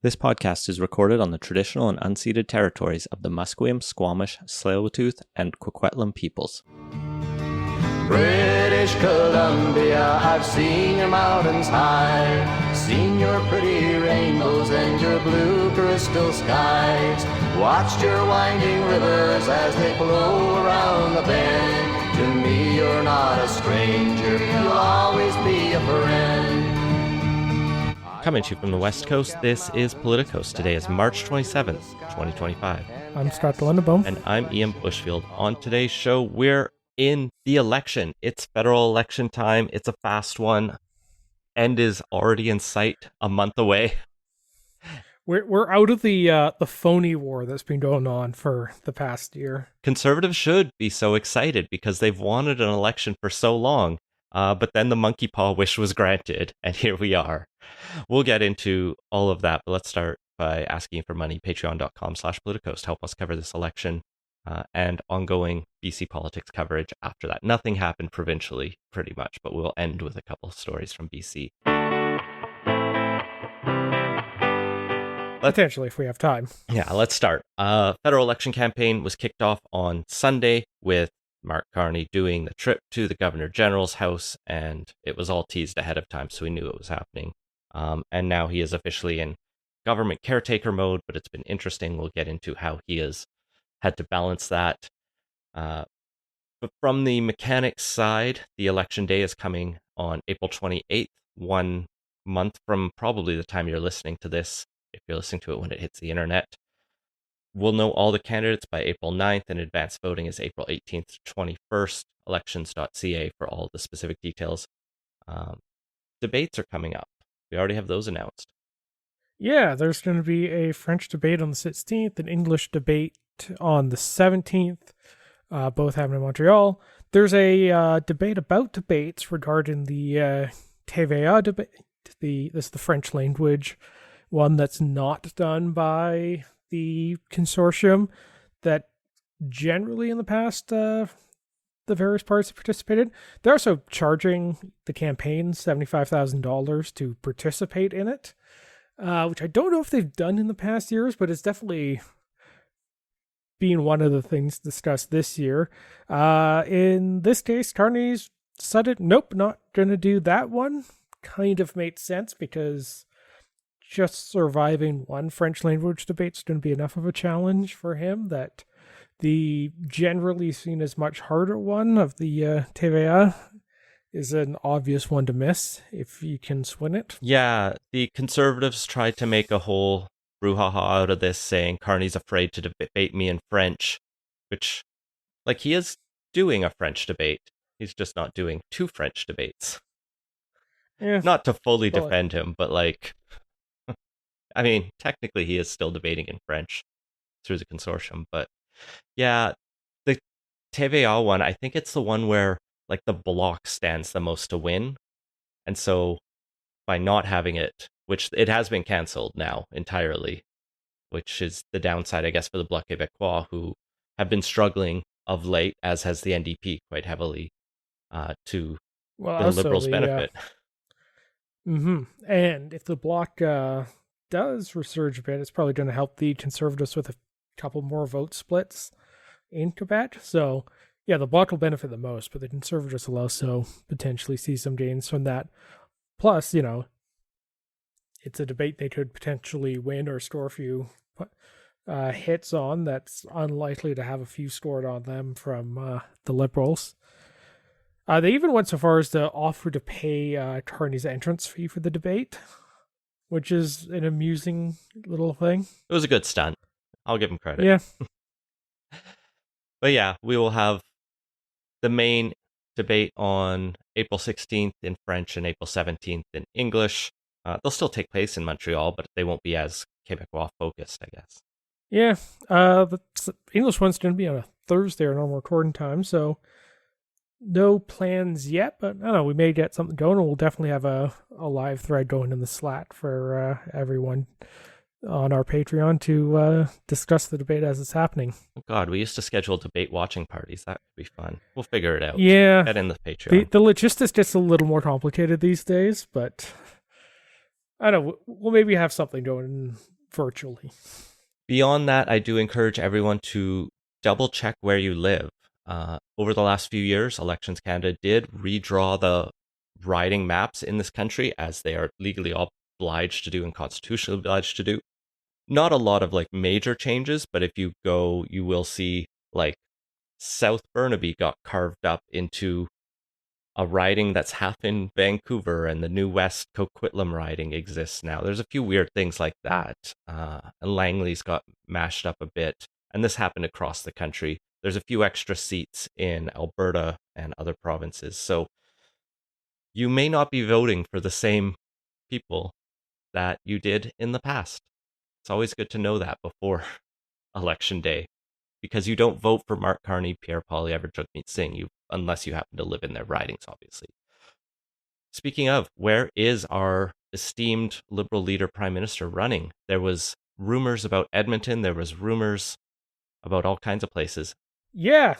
This podcast is recorded on the traditional and unceded territories of the Musqueam, Squamish, Tsleil-Waututh, and Coquitlam peoples. British Columbia, I've seen your mountains high, seen your pretty rainbows and your blue crystal skies, watched your winding rivers as they flow around the bend. To me you're not a stranger, you'll always be a friend. Coming to you from the West Coast, this is Politicos. Today is March 27th, 2025. I'm Scott Lundeboom. And I'm Ian Bushfield. On today's show, we're in the election. It's federal election time. It's a fast one. End is already in sight, a month away. We're out of the phony war that's been going on for the past year. Conservatives should be so excited because they've wanted an election for so long. But then the monkey paw wish was granted, and here we are. We'll get into all of that, but let's start by asking for money. Patreon.com/Politicos. Help us cover this election and ongoing BC politics coverage after that. Nothing happened provincially, pretty much, but we'll end with a couple of stories from BC. Potentially, if we have time. Yeah, let's start. Federal election campaign was kicked off on Sunday with Mark Carney doing the trip to the Governor General's house, and it was all teased ahead of time, so we knew it was happening. And now he is officially in government caretaker mode, but it's been interesting. We'll get into how he has had to balance that. But from the mechanics side, the election day is coming on April 28th, 1 month from probably the time you're listening to this, if you're listening to it when it hits the internet. We'll know all the candidates by April 9th, and advanced voting is April 18th to 21st. Elections.ca for all the specific details. Debates are coming up. We already have those announced. Yeah, there's going to be a French debate on the 16th, an English debate on the 17th, both happening in Montreal. There's a debate about debates regarding the TVA debate. This is the French language one that's not done by the consortium that generally in the past the various parties have participated. They're also charging the campaign $75,000 to participate in it, which I don't know if they've done in the past years, but it's definitely been one of the things discussed this year. In this case, Carney's decided, nope, not going to do that one. Kind of made sense because just surviving one French language debate is going to be enough of a challenge for him that the generally seen as much harder one of the TVA is an obvious one to miss if you can swing it. Yeah, the Conservatives tried to make a whole brouhaha out of this, saying Carney's afraid to debate me in French, which, like, he is doing a French debate. He's just not doing two French debates. Yeah, not to fully defend him, but like, I mean, technically he is still debating in French through the consortium, but yeah, the TVA one, I think it's the one where like the bloc stands the most to win. And so by not having it, which it has been cancelled now entirely, which is the downside, I guess, for the Bloc Québécois, who have been struggling of late, as has the NDP quite heavily, to the Liberals' benefit. And if the Bloc does resurge a bit, it's probably going to help the Conservatives with a couple more vote splits in Quebec. So, yeah, the Bloc will benefit the most, but the Conservatives will also potentially see some gains from that. Plus, you know, it's a debate they could potentially win or score a few hits on that's unlikely to have a few scored on them from the Liberals. They even went so far as to offer to pay Carney's entrance fee for the debate, which is an amusing little thing. It was a good stunt. I'll give him credit. Yeah. But yeah, we will have the main debate on April 16th in French and April 17th in English. They'll still take place in Montreal, but they won't be as Quebecois focused, I guess. Yeah. The English one's going to be on a Thursday or normal recording time, so no plans yet, but I don't know, we may get something going, and we'll definitely have a live thread going in the Slat for everyone on our Patreon to discuss the debate as it's happening. Oh God, we used to schedule debate watching parties. That could be fun. We'll figure it out. Yeah. Get in the Patreon. The logistics gets a little more complicated these days, but I don't know. We'll maybe have something going virtually. Beyond that, I do encourage everyone to double check where you live. Over the last few years, Elections Canada did redraw the riding maps in this country, as they are legally obliged to do and constitutionally obliged to do. Not a lot of like major changes, but if you go, you will see like South Burnaby got carved up into a riding that's half in Vancouver, and the new West Coquitlam riding exists now. There's a few weird things like that. And Langley's got mashed up a bit, and this happened across the country. There's a few extra seats in Alberta and other provinces. So you may not be voting for the same people that you did in the past. It's always good to know that before election day, because you don't vote for Mark Carney, Pierre Poilievre, Jagmeet Singh, unless you happen to live in their ridings, obviously. Speaking of, where is our esteemed Liberal leader Prime Minister running? There was rumors about Edmonton. There was rumors about all kinds of places. Yeah,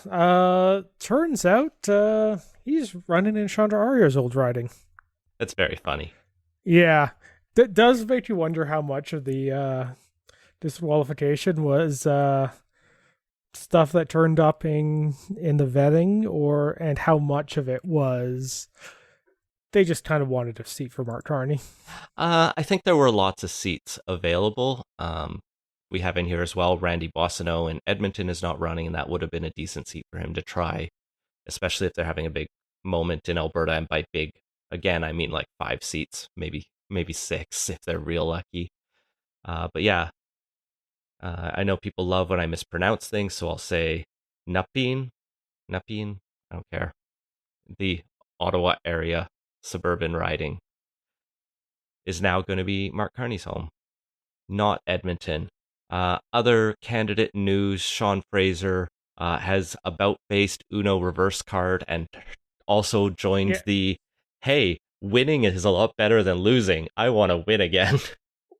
turns out he's running in Chandra Arya's old riding. That's very funny. Yeah, that does make you wonder how much of the disqualification was stuff that turned up in the vetting, and how much of it was they just kind of wanted a seat for Mark Carney. I think there were lots of seats available. We have in here as well Randy Boissonneau, and Edmonton is not running, and that would have been a decent seat for him to try, especially if they're having a big moment in Alberta. And by big, again, I mean like 5 seats, maybe 6 if they're real lucky. But yeah, I know people love when I mispronounce things, so I'll say Nepean, I don't care. The Ottawa area suburban riding is now going to be Mark Carney's home, not Edmonton. Other candidate news: Sean Fraser has about-faced Uno reverse card and also joined Yeah. the "Hey, winning is a lot better than losing. I want to win again."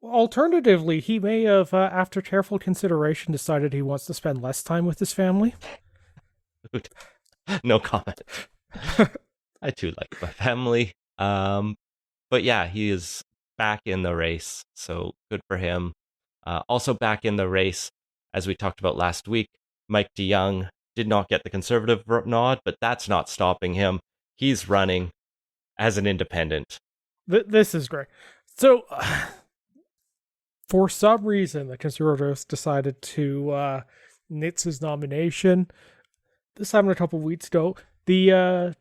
Alternatively, he may have, after careful consideration, decided he wants to spend less time with his family. No comment. I too like my family. But yeah, he is back in the race, so good for him. Also back in the race, as we talked about last week, Mike DeYoung did not get the Conservative nod, but that's not stopping him. He's running as an independent. This is great. So, for some reason, the Conservatives decided to nix his nomination. This happened a couple weeks ago. The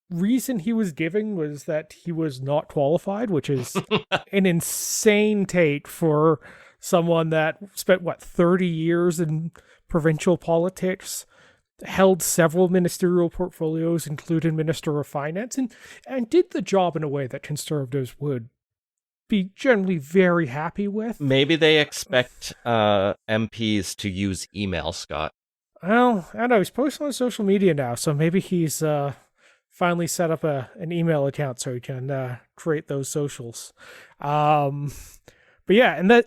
reason he was giving was that he was not qualified, which is an insane take for someone that spent 30 years in provincial politics, held several ministerial portfolios, including Minister of Finance, and did the job in a way that Conservatives would be generally very happy with. Maybe they expect MPs to use email, Scott. Well, I don't know. He's posting on social media now, so maybe he's finally set up an email account so he can create those socials. But yeah,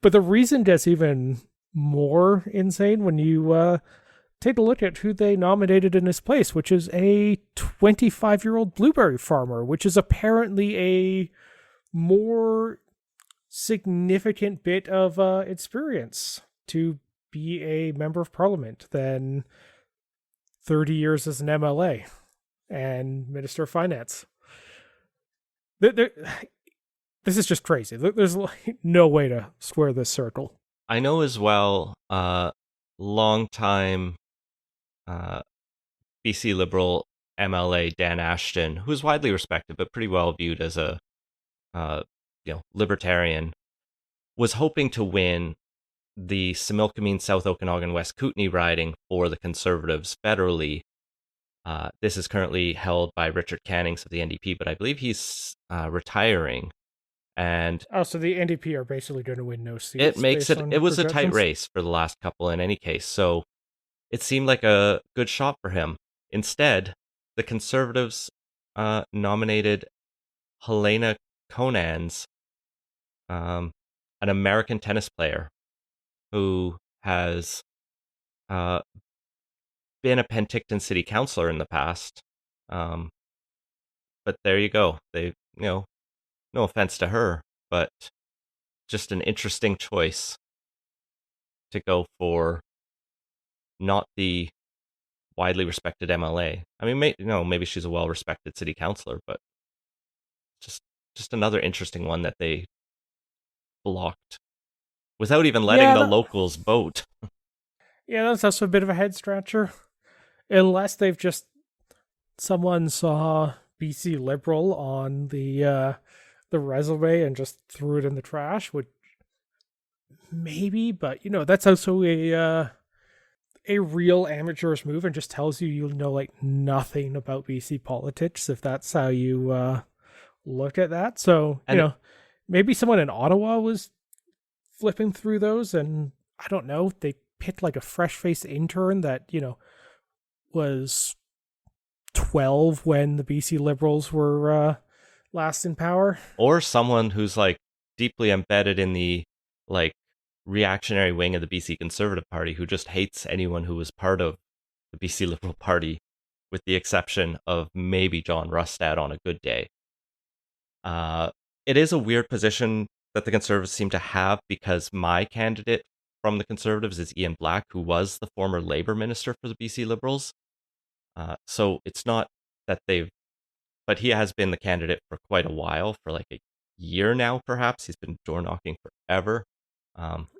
but the reason gets even more insane when you take a look at who they nominated in his place, which is a 25-year-old blueberry farmer, which is apparently a more significant bit of experience to be a member of parliament than 30 years as an MLA and Minister of Finance. This is just crazy. There's no way to square this circle. I know as well, long-time BC Liberal MLA Dan Ashton, who's widely respected but pretty well viewed as a libertarian, was hoping to win the Similkameen, South Okanagan, West Kootenay riding for the Conservatives federally. This is currently held by Richard Cannings of the NDP, but I believe he's retiring. And so the NDP are basically going to win no seats. It was a tight race for the last couple in any case, so it seemed like a good shot for him. Instead, the Conservatives nominated Helena Conans, an American tennis player who has been a Penticton city councillor in the past. But there you go. They, No offense to her, but just an interesting choice to go for not the widely respected MLA. I mean, maybe she's a well-respected city councilor, but just just another interesting one that they blocked without even letting Yeah, the locals vote. yeah, that's also a bit of a head scratcher. Unless they've just someone saw BC Liberal on the resume and just threw it in the trash, which maybe, but that's also a real amateur's move and just tells you know like nothing about BC politics if that's how you look at that. So And maybe someone in Ottawa was flipping through those, and I don't know, they picked like a fresh faced intern that was 12 when the BC Liberals were last in power. or someone who's like deeply embedded in the like reactionary wing of the BC Conservative Party who just hates anyone who was part of the BC Liberal Party, with the exception of maybe John Rustad on a good day. It is a weird position that the Conservatives seem to have because my candidate from the Conservatives is Ian Black, who was the former Labour Minister for the BC Liberals. So it's not that but he has been the candidate for quite a while, for like a year now, perhaps. He's been door knocking forever.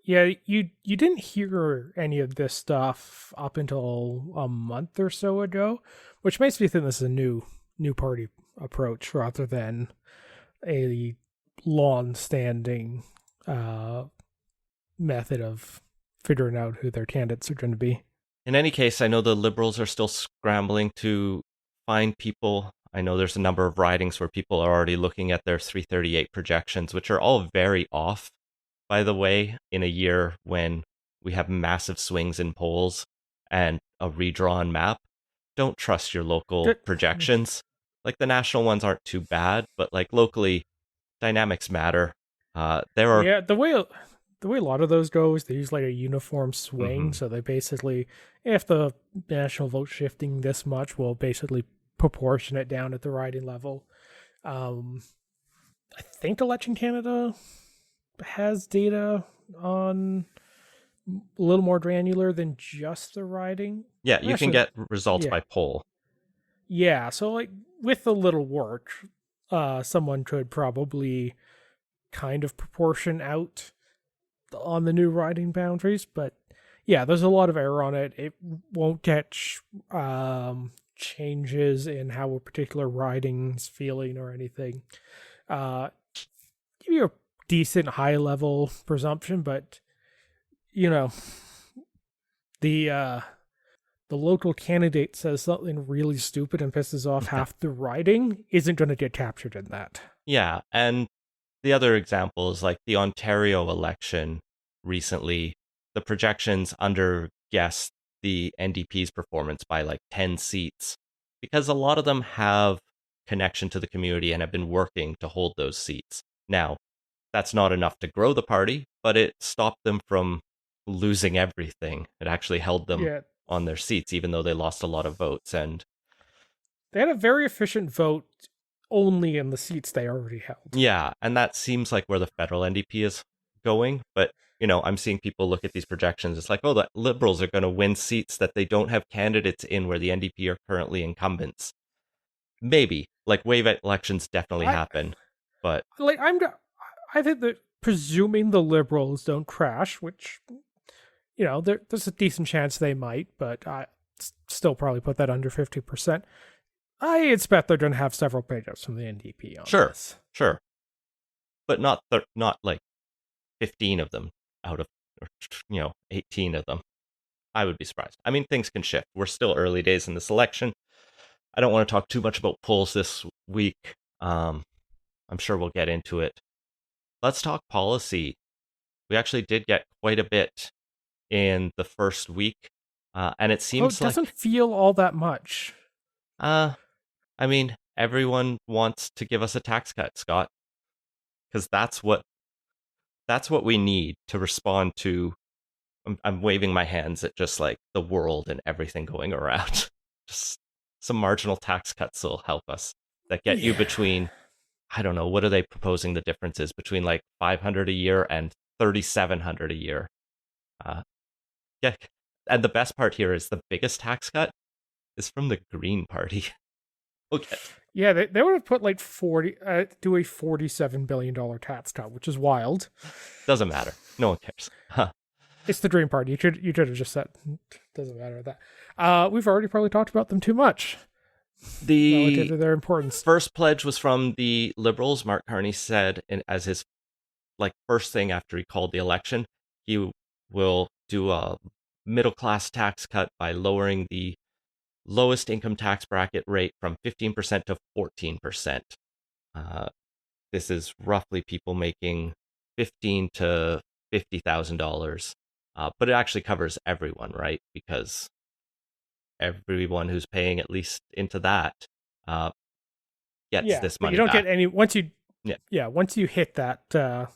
Yeah, you didn't hear any of this stuff up until a month or so ago, which makes me think this is a new party approach rather than a long-standing method of figuring out who their candidates are going to be. In any case, I know the Liberals are still scrambling to find people. I know there's a number of ridings where people are already looking at their 338 projections, which are all very off, by the way, in a year when we have massive swings in polls and a redrawn map. Don't trust your local projections. Like the national ones aren't too bad, but like locally, dynamics matter. There are Yeah, the way a lot of those go is they use like a uniform swing. Mhm. So they basically, if the national vote shifting this much, will basically proportion it down at the riding level. I think Election Canada has data on a little more granular than just the riding. Yeah, you can Actually, get results yeah, by poll. yeah. So like with a little work, someone could probably kind of proportion out on the new riding boundaries, but yeah, there's a lot of error on it. It won't catch changes in how a particular riding's feeling or anything. Uh, Give you a decent high level presumption, but you know the the local candidate says something really stupid and pisses off half the riding isn't going to get captured in that. Yeah, and the other example is like the Ontario election recently. The projections underguessed the NDP's performance by like 10 seats because a lot of them have connection to the community and have been working to hold those seats. Now, that's not enough to grow the party, but it stopped them from losing everything. It actually held them Yeah, on their seats, even though they lost a lot of votes. And they had a very efficient vote only in the seats they already held. yeah, and that seems like where the federal NDP is going. But, I'm seeing people look at these projections. It's like, oh, the Liberals are going to win seats that they don't have candidates in where the NDP are currently incumbents. Maybe. Like, wave elections definitely I happen. But like I think that presuming the Liberals don't crash, which there's a decent chance they might, but I still probably put that under 50%. I expect they're going to have several pages from the NDP on sure, this. sure. But not like 15 of them out of, 18 of them. I would be surprised. I mean, things can shift. We're still early days in this election. I don't want to talk too much about polls this week. I'm sure we'll get into it. Let's talk policy. We actually did get quite a bit in the first week, and it seems It doesn't feel all that much. I mean, everyone wants to give us a tax cut, Scott, because that's what we need to respond to. I'm waving my hands at just like the world and everything going around. Just some marginal tax cuts will help us that get you between I don't know, what are they proposing the difference is between like 500 a year and 3,700 a year. Uh, yeah, and the best part here is the biggest tax cut is from the Green Party. Okay, Yeah, they would have put like 40 do a $47 billion tax cut, which is wild. doesn't matter. No one cares. Huh. It's the Dream Party. You should have just said doesn't matter that. We've already probably talked about them too much relative The to their importance. first pledge was from the Liberals. Mark Carney said, as his like first thing after he called the election, he will do a middle class tax cut by lowering the lowest income tax bracket rate from 15% to 14%. This is roughly people making $15,000 to $50,000, but it actually covers everyone, right? Because everyone who's paying at least into that gets Yeah, this but money you don't back. get any once you Yeah. once you hit that the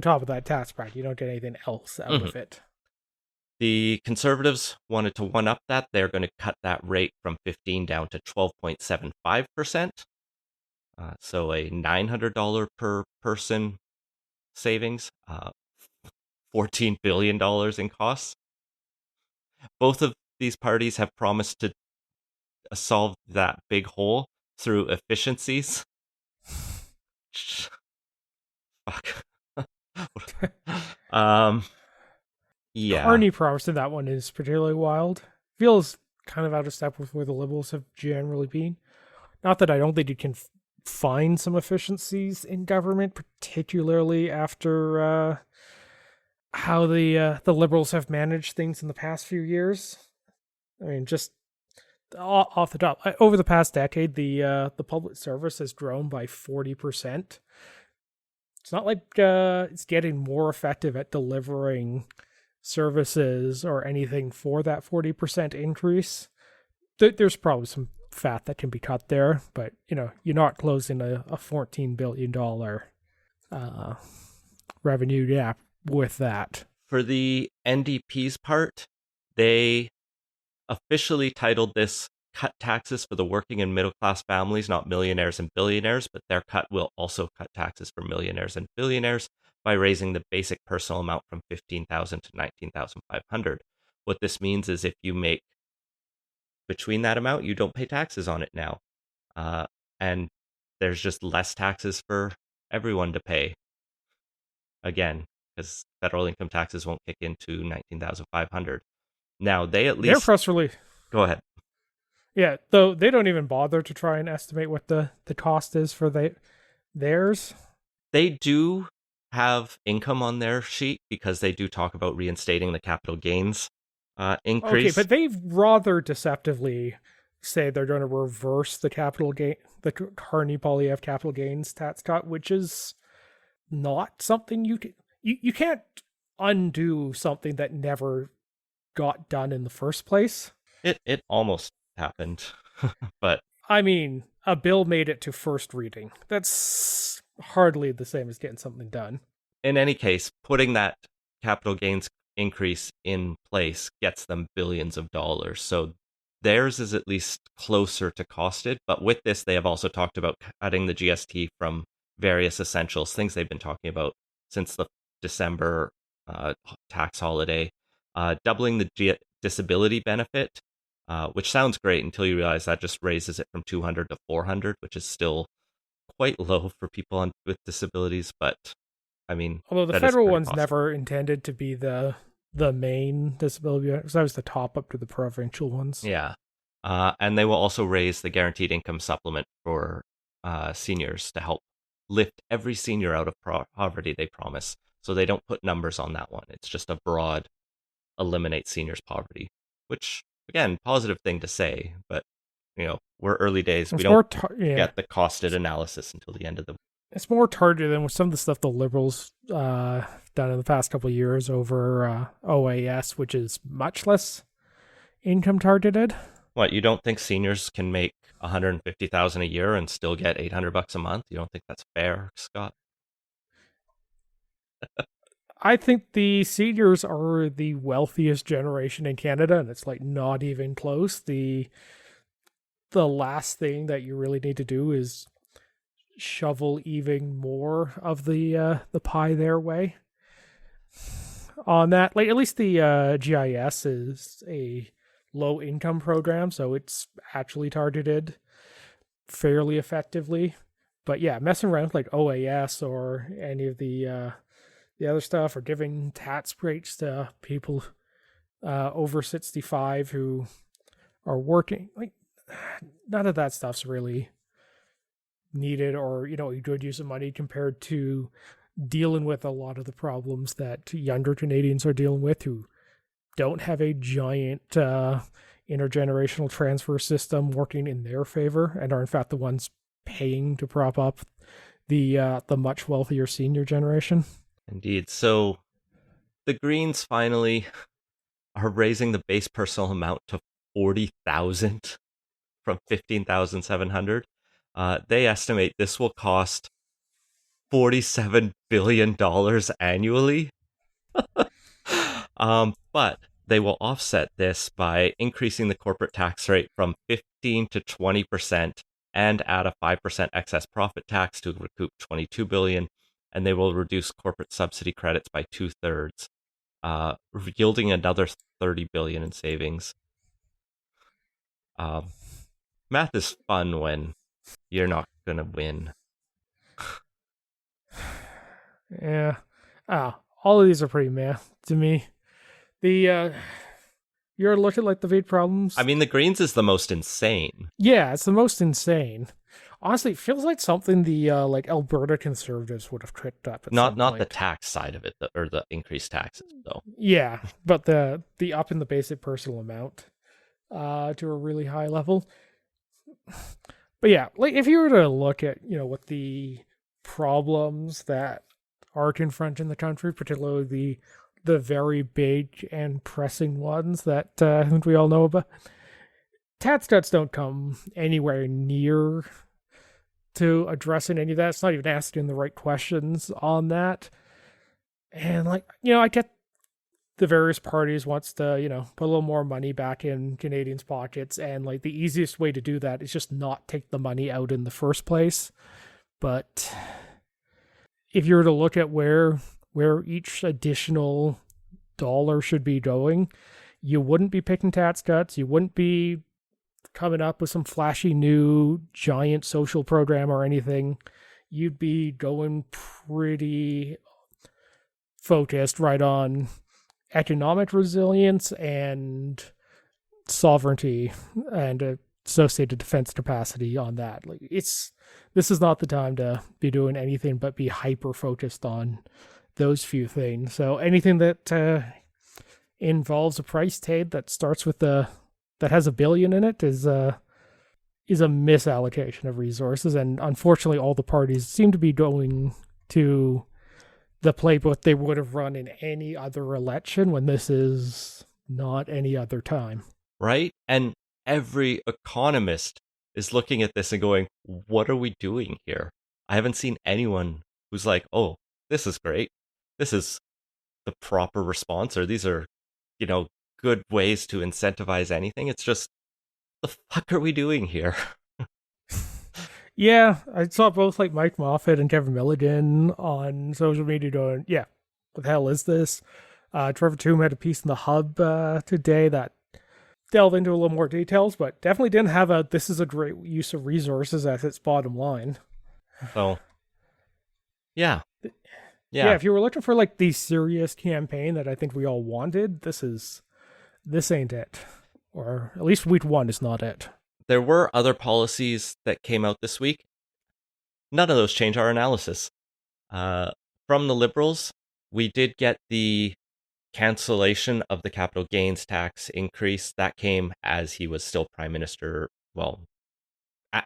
top of that tax bracket, you don't get anything else out of it. The Conservatives wanted to one up that. They're going to cut that rate from 15 down to 12.75%. So a $900 per person savings, $14 billion in costs. Both of these parties have promised to solve that big hole through efficiencies. Fuck. Yeah. Carney promise in that one is particularly wild. Feels kind of out of step with where the Liberals have generally been. Not that I don't think you can find some efficiencies in government, particularly after how the Liberals have managed things in the past few years. I mean, just off the top, over the past decade, the public service has grown by 40%. It's not like it's getting more effective at delivering services or anything for that 40% increase. There's probably some fat that can be cut there, but you're not closing a $14 billion revenue gap with that. For the NDP's part, they officially titled this cut taxes for the working and middle class families, not millionaires and billionaires, but their cut will also cut taxes for millionaires and billionaires by raising the basic personal amount from $15,000 to $19,500. What this means is if you make between that amount, you don't pay taxes on it now. And there's just less taxes for everyone to pay. Again, because federal income taxes won't kick into $19,500. Now, they at least... Their press release... Go ahead. Yeah, though they don't even bother to try and estimate what the cost is for theirs. They do have income on their sheet because they do talk about reinstating the capital gains increase. Okay, but they rather deceptively say they're going to reverse the Carney Polyev capital gains tax cut, which is not something you can't undo something that never got done in the first place. It almost happened, but I mean, a bill made it to first reading. That's hardly the same as getting something done. In any case, putting that capital gains increase in place gets them billions of dollars. So theirs is at least closer to costed. But with this, they have also talked about cutting the GST from various essentials, things they've been talking about since the December tax holiday, doubling the disability benefit, which sounds great until you realize that just raises it from 200 to 400, which is still quite low for people with disabilities. But I mean, although the federal one's never intended to be the main disability, because that was the top up to the provincial ones. Yeah. And they will also raise the guaranteed income supplement for seniors to help lift every senior out of poverty, they promise. So they don't put numbers on that one. It's just a broad eliminate seniors poverty, which, again, positive thing to say, but we're early days. We don't get the costed analysis until the end of the... It's more targeted than with some of the stuff the Liberals done in the past couple of years over OAS, which is much less income targeted. What, you don't think seniors can make $150,000 a year and still get $800 a month? You don't think that's fair, Scott? I think the seniors are the wealthiest generation in Canada, and it's like not even close. The last thing that you really need to do is shovel even more of the pie their way. On that, like at least the GIS is a low income program, so it's actually targeted fairly effectively. But yeah, messing around with like OAS or any of the other stuff, or giving tax breaks to people over 65 who are working, like none of that stuff's really needed, or a good use of money compared to dealing with a lot of the problems that younger Canadians are dealing with, who don't have a giant intergenerational transfer system working in their favor, and are in fact the ones paying to prop up the much wealthier senior generation. Indeed. So the Greens finally are raising the base personal amount to 40,000 from 15,700. They estimate this will cost $47 billion annually. But they will offset this by increasing the corporate tax rate from 15 to 20% and add a 5% excess profit tax to recoup $22 billion. And they will reduce corporate subsidy credits by 2/3, yielding another $30 billion in savings. Math is fun when you're not going to win. Yeah. All of these are pretty meh to me. You're looking like the big problems. I mean, the Greens is the most insane. Yeah, it's the most insane. Honestly, it feels like something the like Alberta Conservatives would have tricked up at some Not point. the tax side of it, or the increased taxes, though. Yeah, but the up in the basic personal amount to a really high level. But yeah, like if you were to look at what the problems that are confronting the country, particularly the very big and pressing ones that I think we all know about, tax cuts don't come anywhere near to addressing any of that. It's not even asking the right questions on that. And I get the various parties wants to, put a little more money back in Canadians' pockets, and like the easiest way to do that is just not take the money out in the first place. But if you were to look at where each additional dollar should be going, you wouldn't be picking tax cuts. You wouldn't be coming up with some flashy new giant social program or anything. You'd be going pretty focused right on economic resilience and sovereignty and associated defense capacity on that. Like this is not the time to be doing anything but be hyper focused on those few things. So anything that involves a price tag that starts with that has $1 billion in it is a misallocation of resources, and unfortunately all the parties seem to be going to the playbook they would have run in any other election, when this is not any other time. Right? And every economist is looking at this and going, what are we doing here? I haven't seen anyone who's like, oh, this is great. This is the proper response, or these are, good ways to incentivize anything. It's just, the fuck are we doing here? Yeah, I saw both like Mike Moffat and Kevin Milligan on social media going, yeah, what the hell is this? Trevor Toome had a piece in the Hub today that delved into a little more details, but definitely didn't have this is a great use of resources as its bottom line. So, yeah. Yeah, if you were looking for like the serious campaign that I think we all wanted, this ain't it. Or at least week one is not it. There were other policies that came out this week. None of those change our analysis. From the Liberals, we did get the cancellation of the capital gains tax increase. That came as he was still Prime Minister,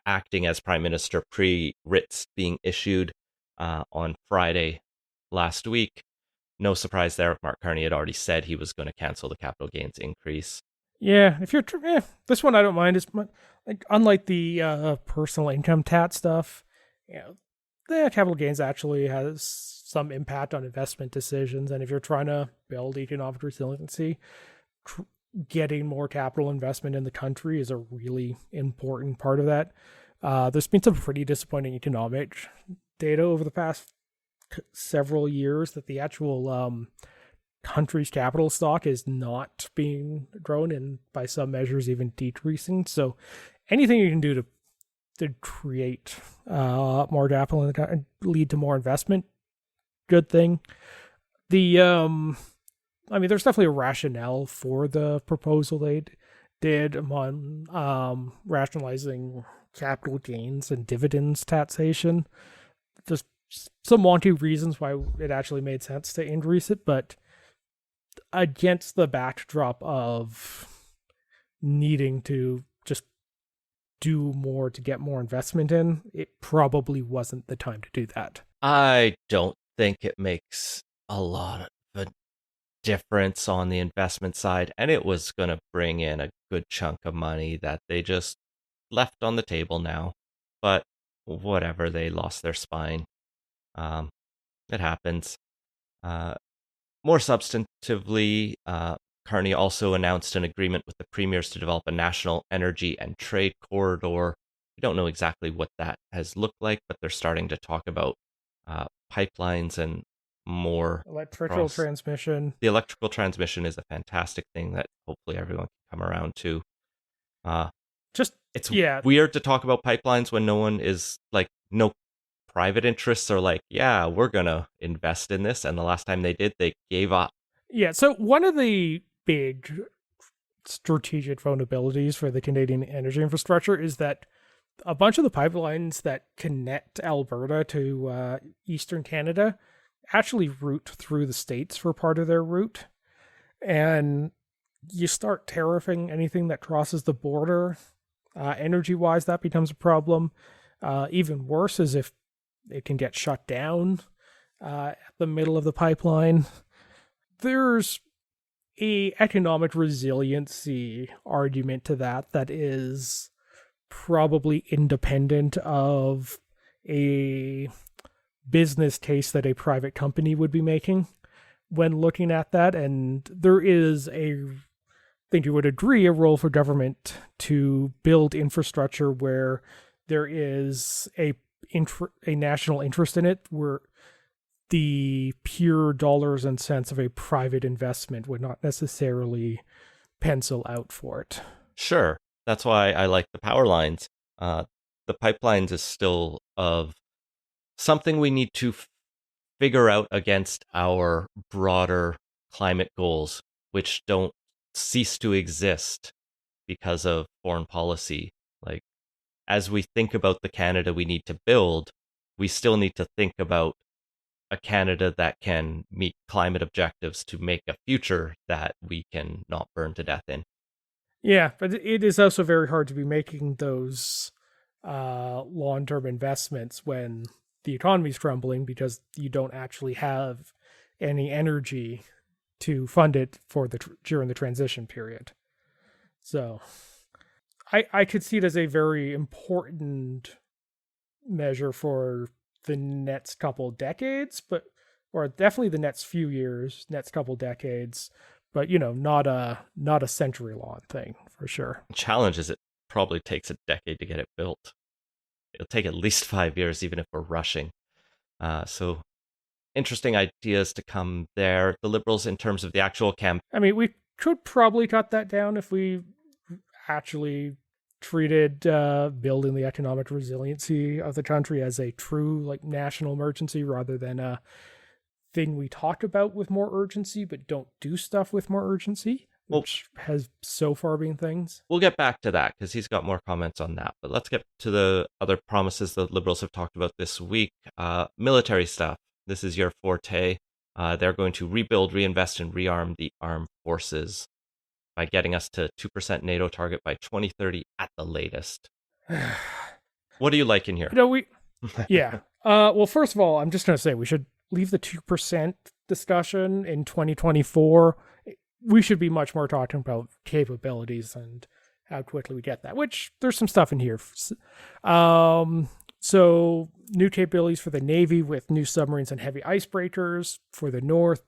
acting as Prime Minister pre-writs being issued on Friday last week. No surprise there. Mark Carney had already said he was going to cancel the capital gains increase. Yeah, if you're this one I don't mind. It's like unlike the personal income tax stuff, the capital gains actually has some impact on investment decisions. And if you're trying to build economic resiliency, getting more capital investment in the country is a really important part of that. There's been some pretty disappointing economic data over the past several years that the actual country's capital stock is not being grown and by some measures even decreasing. So anything you can do to create more capital and lead to more investment, good thing. There's definitely a rationale for the proposal they did on rationalizing capital gains and dividends taxation. Just some wonky reasons why it actually made sense to increase it, but against the backdrop of needing to just do more to get more investment in, it probably wasn't the time to do that. I don't think it makes a lot of a difference on the investment side, and it was going to bring in a good chunk of money that they just left on the table now. But whatever, they lost their spine. It happens. More substantively, Carney also announced an agreement with the premiers to develop a national energy and trade corridor. We don't know exactly what that has looked like, but they're starting to talk about pipelines and more electrical transmission. The electrical transmission is a fantastic thing that hopefully everyone can come around to. It's weird to talk about pipelines when no private interests are like, yeah, we're gonna invest in this, and the last time they did, they gave up. Yeah, so one of the big strategic vulnerabilities for the Canadian energy infrastructure is that a bunch of the pipelines that connect Alberta to eastern Canada actually route through the States for part of their route. And you start tariffing anything that crosses the border. Energy-wise, that becomes a problem. Even worse is if it can get shut down at the middle of the pipeline. There's a economic resiliency argument to that is probably independent of a business case that a private company would be making when looking at that. And there is I think you would agree, a role for government to build infrastructure where there is a national interest in it, where the pure dollars and cents of a private investment would not necessarily pencil out for it. Sure. That's why I like the power lines. The pipelines is still of something we need to figure out against our broader climate goals, which don't cease to exist because of foreign policy. Like, as we think about the Canada we need to build, we still need to think about a Canada that can meet climate objectives to make a future that we can not burn to death in. Yeah, but it is also very hard to be making those long-term investments when the economy is crumbling because you don't actually have any energy to fund it for during the transition period. So I could see it as a very important measure for the next couple decades, or definitely the next few years, next couple decades, but not a century-long thing for sure. The challenge is it probably takes a decade to get it built. It'll take at least 5 years, even if we're rushing. So interesting ideas to come there. The Liberals, in terms of the actual campaign, I mean, we could probably cut that down if we actually treated building the economic resiliency of the country as a true national emergency rather than a thing we talk about with more urgency but don't do stuff with more urgency, which has so far been things. We'll get back to that because he's got more comments on that. But let's get to the other promises the Liberals have talked about this week. Military stuff. This is your forte. They're going to rebuild, reinvest, and rearm the armed forces by getting us to 2% NATO target by 2030 at the latest. What do you like in here? Yeah. Well, first of all, I'm just going to say we should leave the 2% discussion in 2024. We should be much more talking about capabilities and how quickly we get that, which there's some stuff in here. So new capabilities for the Navy with new submarines and heavy icebreakers for the North.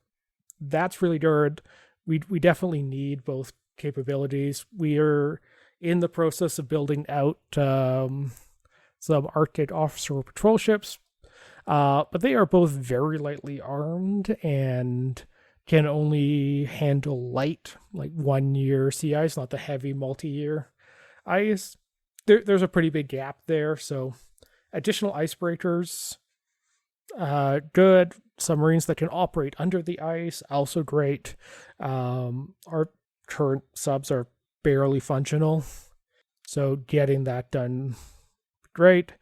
That's really good. We definitely need both capabilities. We are in the process of building out some Arctic officer patrol ships, but they are both very lightly armed and can only handle light, like 1 year sea ice, not the heavy multi-year ice. There's a pretty big gap there, so additional icebreakers, good. Submarines that can operate under the ice, also great. Our current subs are barely functional, so getting that done, great.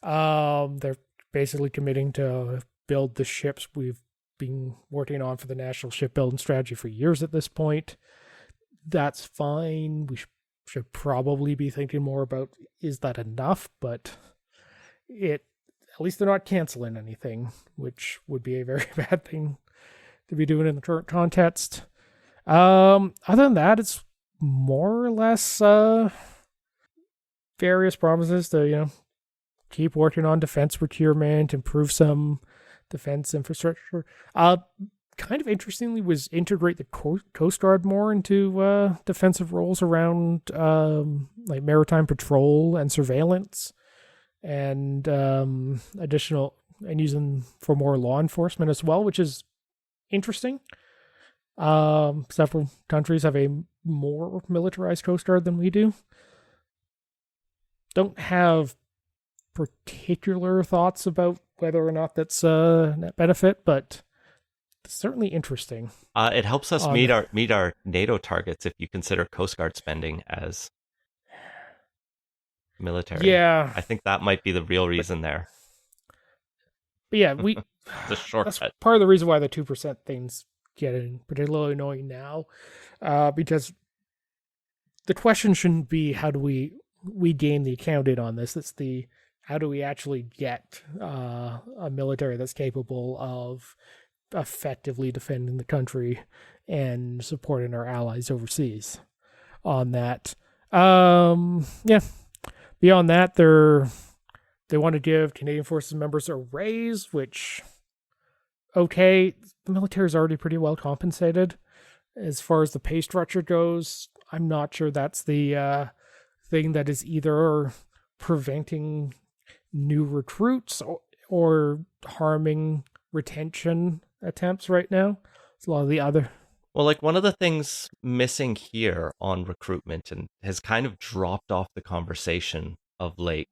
They're basically committing to build the ships we've been working on for the national shipbuilding strategy for years at this point. That's fine. We should probably be thinking more about, is that enough? But at least they're not canceling anything, which would be a very bad thing to be doing in the current context. Other than that, it's more or less various promises to, keep working on defense procurement, improve some defense infrastructure. Kind of interestingly was integrate the Coast Guard more into defensive roles around like maritime patrol and surveillance, and additional, and using for more law enforcement as well, which is interesting. Several countries have a more militarized Coast Guard than we do. Don't have particular thoughts about whether or not that's a net benefit, but it's certainly interesting. It helps us meet our NATO targets if you consider Coast Guard spending as military. Yeah, I think that might be the real reason there. But yeah, The shortcut. that's part of the reason why the 2% thing's getting particularly annoying now, because the question shouldn't be how do we gain the accounting on this. It's the how do we actually get a military that's capable of effectively defending the country and supporting our allies overseas on that. Yeah. Beyond that, they want to give Canadian Forces members a raise, which, okay, the military is already pretty well compensated. As far as the pay structure goes, I'm not sure that's the thing that is either preventing new recruits or harming retention attempts right now. It's a lot of the other. Well, like one of the things missing here on recruitment and has kind of dropped off the conversation of late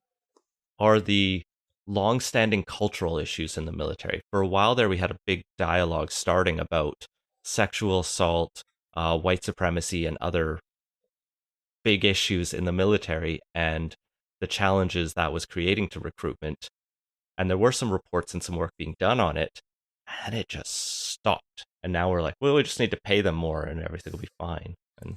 are the long-standing cultural issues in the military. For a while there, we had a big dialogue starting about sexual assault, white supremacy, and other big issues in the military and the challenges that was creating to recruitment. And there were some reports and some work being done on it, and it just stopped. And now we're like, well, we just need to pay them more and everything will be fine. And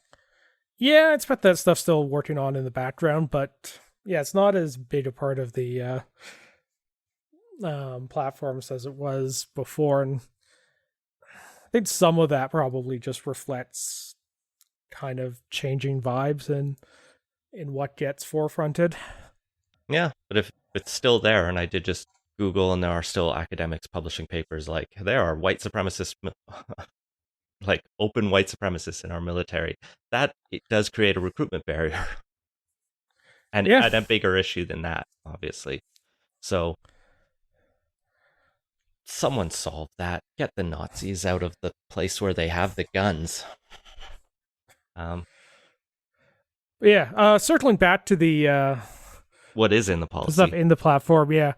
yeah, I expect that stuff still working on in the background, but yeah, it's not as big a part of the platforms as it was before. And I think some of that probably just reflects kind of changing vibes and in what gets forefronted. yeah, but if it's still there, and I did just Google, and there are still academics publishing papers like there are white supremacists, like open white supremacists in our military, that it does create a recruitment barrier. And a bigger issue than that, obviously. So someone solve that. Get the Nazis out of the place where they have the guns. Circling back to the what is in the policy? Stuff in the platform, yeah.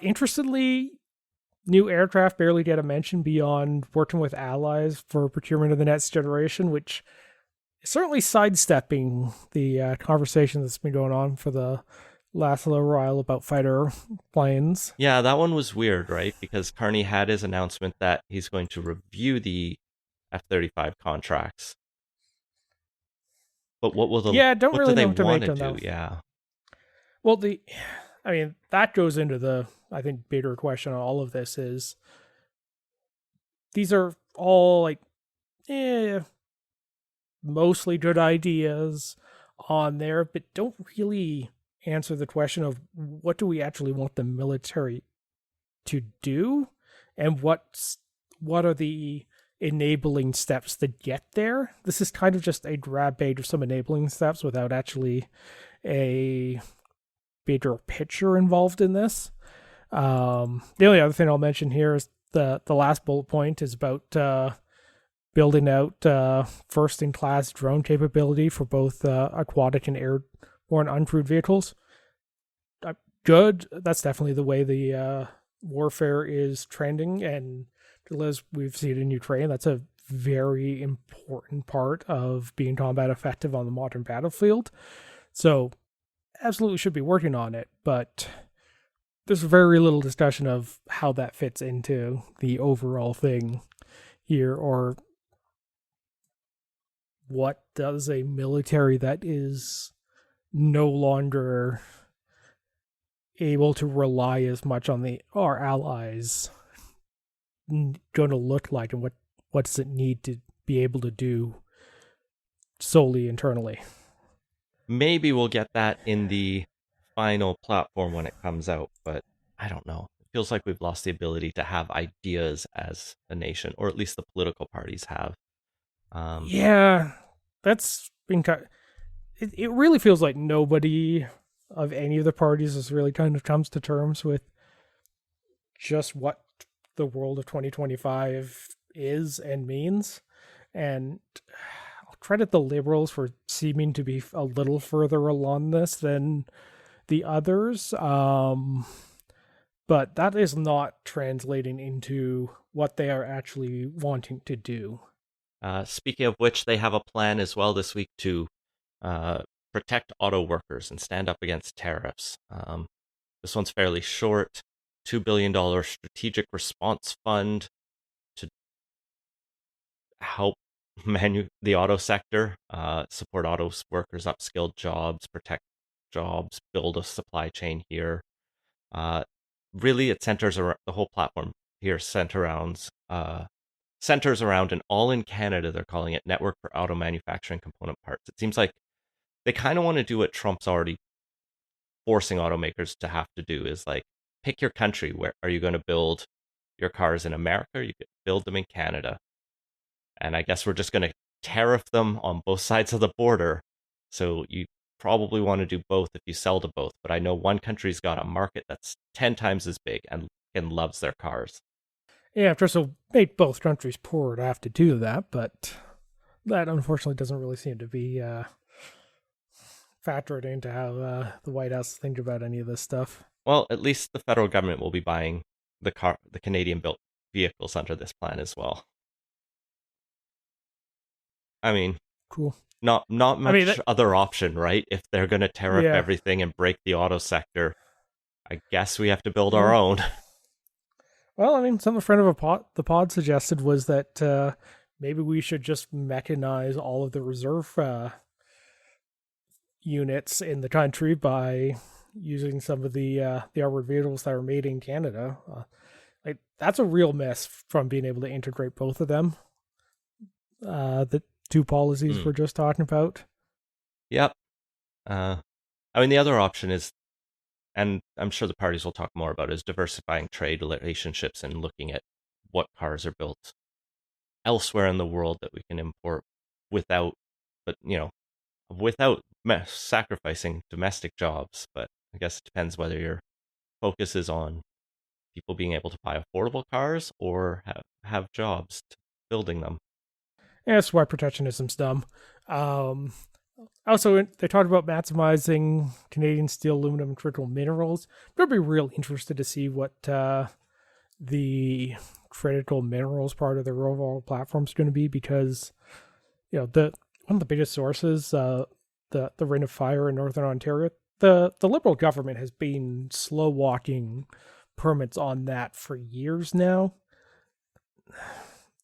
Interestingly, new aircraft barely get a mention beyond working with allies for procurement of the next generation, which is certainly sidestepping the conversation that's been going on for the last little while about fighter planes. Yeah, that one was weird, right? Because Carney had his announcement that he's going to review the F-35 contracts. But what will the don't really know what to make do? of them. Yeah. Well, that goes into the, I think, bigger question on all of this is these are all like, mostly good ideas on there, but don't really answer the question of what do we actually want the military to do, and what are the enabling steps to get there. This is kind of just a grab bait of some enabling steps without actually a bigger picture involved in this. The only other thing I'll mention here is the last bullet point is about building out first-in-class drone capability for both aquatic and airborne uncrewed vehicles. Good. That's definitely the way the warfare is trending, and as we've seen in Ukraine, that's a very important part of being combat effective on the modern battlefield. So, absolutely should be working on it, but there's very little discussion of how that fits into the overall thing here, or what does a military that is no longer able to rely as much on our allies going to look like, and what does it need to be able to do solely internally. Maybe we'll get that in the final platform when it comes out, but I don't know. It feels like we've lost the ability to have ideas as a nation, or at least the political parties have. Yeah, that's been it really feels like nobody of any of the parties has really kind of comes to terms with just what the world of 2025 is and means. And I'll credit the Liberals for seeming to be a little further along this than the others. But that is not translating into what they are actually wanting to do. Speaking of which, they have a plan as well this week to protect auto workers and stand up against tariffs. This one's fairly short. $2 billion strategic response fund to help the auto sector, support auto workers, upskill jobs, protect jobs, build a supply chain here. Really, it centers around the whole platform here centers around an all in Canada, they're calling it, network for auto manufacturing component parts. It seems like they kind of want to do what Trump's already forcing automakers to have to do, is like, pick your country. Where are you going to build your cars? In America, or you could build them in Canada? And I guess we're just going to tariff them on both sides of the border. So you probably want to do both if you sell to both. But I know one country's got a market that's 10 times as big and loves their cars. Yeah, of course, it'll make both countries poorer to have to do that, but that unfortunately doesn't really seem to be factored into how the White House thinks about any of this stuff. Well, at least the federal government will be buying the Canadian-built vehicles under this plan as well. I mean, cool. Not much other option, right? If they're going to tariff everything and break the auto sector, I guess we have to build our own. Well, I mean, something a friend of the pod suggested was that maybe we should just mechanize all of the reserve units in the country by using some of the armored vehicles that are made in Canada. Like, that's a real mess from being able to integrate both of them. The two policies we're just talking about. Yep. I mean, the other option is, and I'm sure the parties will talk more about, is diversifying trade relationships and looking at what cars are built elsewhere in the world that we can import without sacrificing domestic jobs. But I guess it depends whether your focus is on people being able to buy affordable cars or have jobs building them. Yeah, that's why protectionism's dumb. Also, they talked about maximizing Canadian steel, aluminum, and critical minerals. I'd be real interested to see what the critical minerals part of their overall platform is going to be, because one of the biggest sources, the Ring of Fire in Northern Ontario, the Liberal government has been slow walking permits on that for years now.